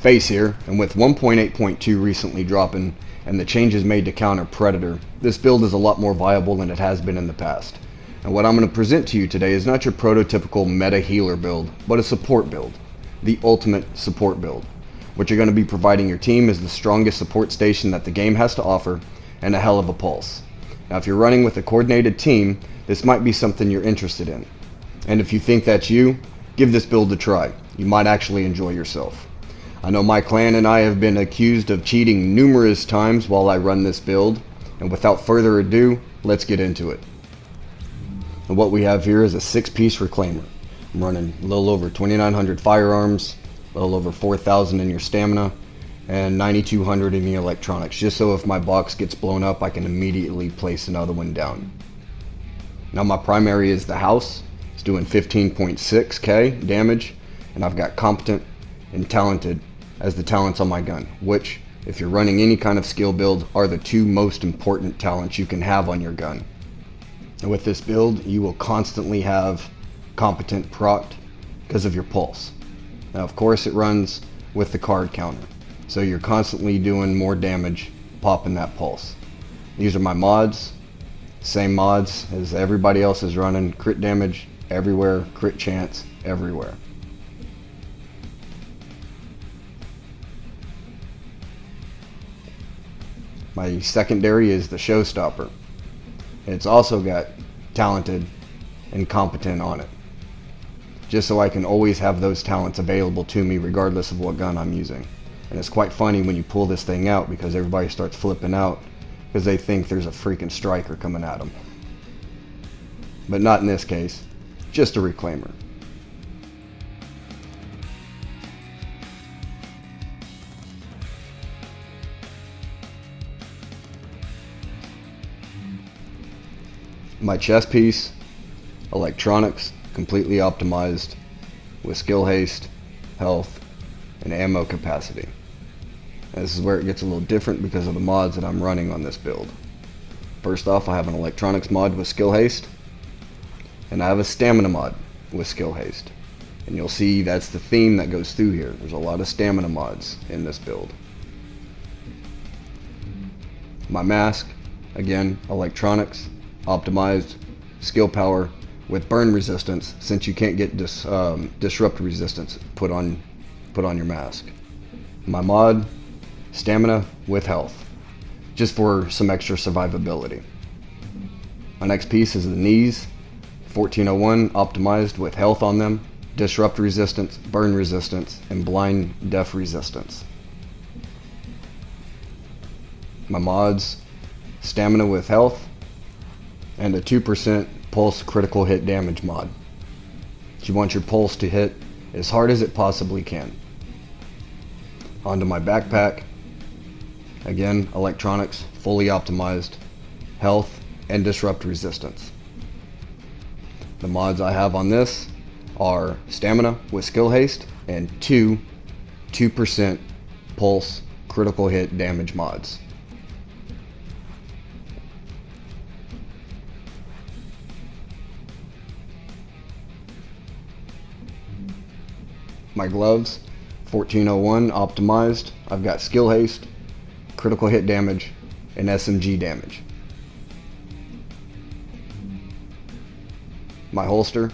base here, and with 1.8.2 recently dropping and the changes made to counter Predator, this build is a lot more viable than it has been in the past. And what I'm going to present to you today is not your prototypical meta healer build, but a support build, the ultimate support build. What you're going to be providing your team is the strongest support station that the game has to offer, and a hell of a pulse. Now if you're running with a coordinated team, this might be something you're interested in. And if you think that's you, give this build a try. You might actually enjoy yourself. I know my clan and I have been accused of cheating numerous times while I run this build, and without further ado, let's get into it. And what we have here is a 6-piece reclaimer. I'm running a little over 2,900 firearms, a little over 4,000 in your stamina, and 9,200 in the electronics, just so if my box gets blown up, I can immediately place another one down. Now my primary is the house. It's doing 15.6k damage, and I've got competent and talented as the talents on my gun, which, if you're running any kind of skill build, are the two most important talents you can have on your gun. And with this build, you will constantly have competent procced because of your pulse. Now of course it runs with the card counter, so you're constantly doing more damage popping that pulse. These are my mods, same mods as everybody else is running. Crit damage everywhere, crit chance everywhere. My secondary is the showstopper. It's also got talented and competent on it, just so I can always have those talents available to me regardless of what gun I'm using. And it's quite funny when you pull this thing out because everybody starts flipping out because they think there's a freaking striker coming at them. But not in this case, just a reclaimer. My chest piece, electronics, completely optimized with skill haste, health, and ammo capacity. And this is where it gets a little different because of the mods that I'm running on this build. First off, I have an electronics mod with skill haste, and I have a stamina mod with skill haste. And you'll see that's the theme that goes through here. There's a lot of stamina mods in this build. My mask, again, electronics, optimized, skill power, with burn resistance, since you can't get disrupt resistance put on your mask. My mod, stamina with health, just for some extra survivability. My next piece is the knees, 1401, optimized with health on them, disrupt resistance, burn resistance, and blind deaf resistance. My mods, stamina with health, and a 2% pulse critical hit damage mod. You want your pulse to hit as hard as it possibly can. Onto my backpack, again, electronics, fully optimized, health, and disrupt resistance. The mods I have on this are stamina with skill haste and 2% pulse critical hit damage mods. My gloves, 1401 optimized. I've got skill haste, critical hit damage, and SMG damage. My holster,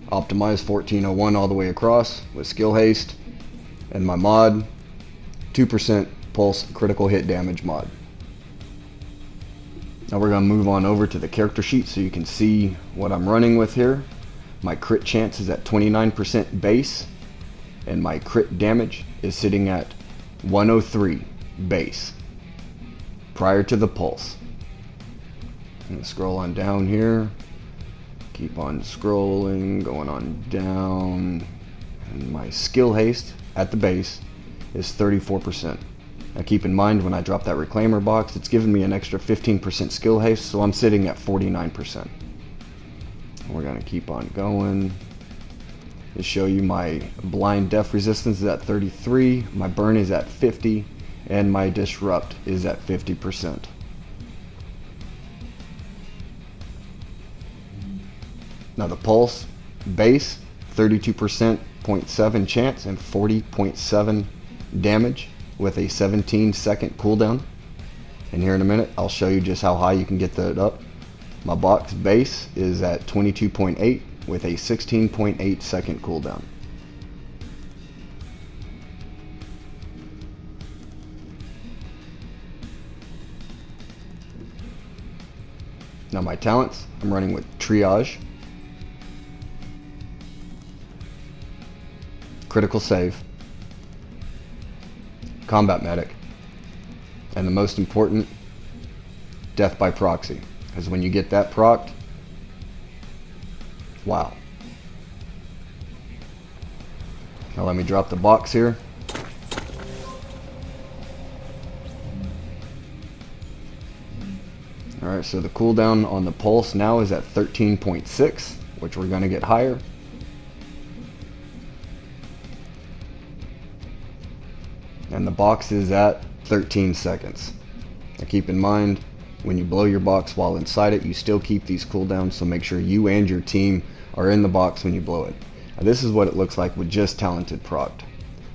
optimized 1401 all the way across with skill haste, and my mod, 2% pulse critical hit damage mod. Now we're going to move on over to the character sheet so you can see what I'm running with here. My crit chance is at 29% base, and my crit damage is sitting at 103 base prior to the pulse. I'm going to scroll on down here, keep on scrolling, going on down, and my skill haste at the base is 34%. Now keep in mind, when I drop that reclaimer box, it's giving me an extra 15% skill haste, so I'm sitting at 49%. We're going to keep on going to show you my blind deaf resistance is at 33, my burn is at 50, and my disrupt is at 50%. Now the pulse base, 32% 0.7 chance and 40.7 damage with a 17-second cooldown. And here in a minute, I'll show you just how high you can get that up. My box base is at 22.8 with a 16.8 second cooldown. Now my talents, I'm running with Triage, Critical Save, Combat Medic, and the most important, Death by Proxy. Because when you get that procced, wow. Now let me drop the box here. Alright, so the cooldown on the pulse now is at 13.6, which we're going to get higher. And the box is at 13 seconds. Now keep in mind, when you blow your box while inside it, you still keep these cooldowns, so make sure you and your team are in the box when you blow it. Now this is what it looks like with just Talented procced.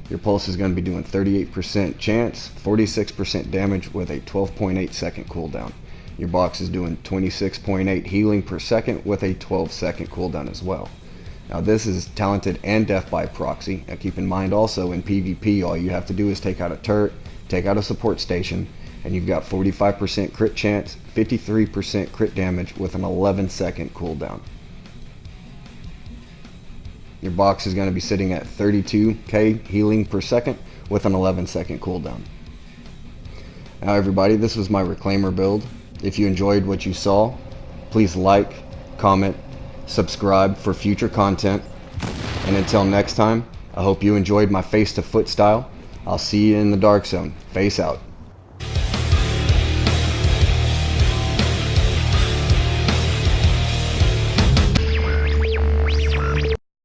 Your pulse is going to be doing 38% chance, 46% damage with a 12.8 second cooldown. Your box is doing 26.8 healing per second with a 12-second cooldown as well. Now this is Talented and Death by Proxy. Now keep in mind also, in PvP, all you have to do is take out a turret, take out a support station, and you've got 45% crit chance, 53% crit damage with an 11-second cooldown. Your box is going to be sitting at 32k healing per second with an 11-second cooldown. Now everybody, this was my Reclaimer build. If you enjoyed what you saw, please like, comment, subscribe for future content. And until next time, I hope you enjoyed my face to foot style. I'll see you in the Dark Zone. Face out.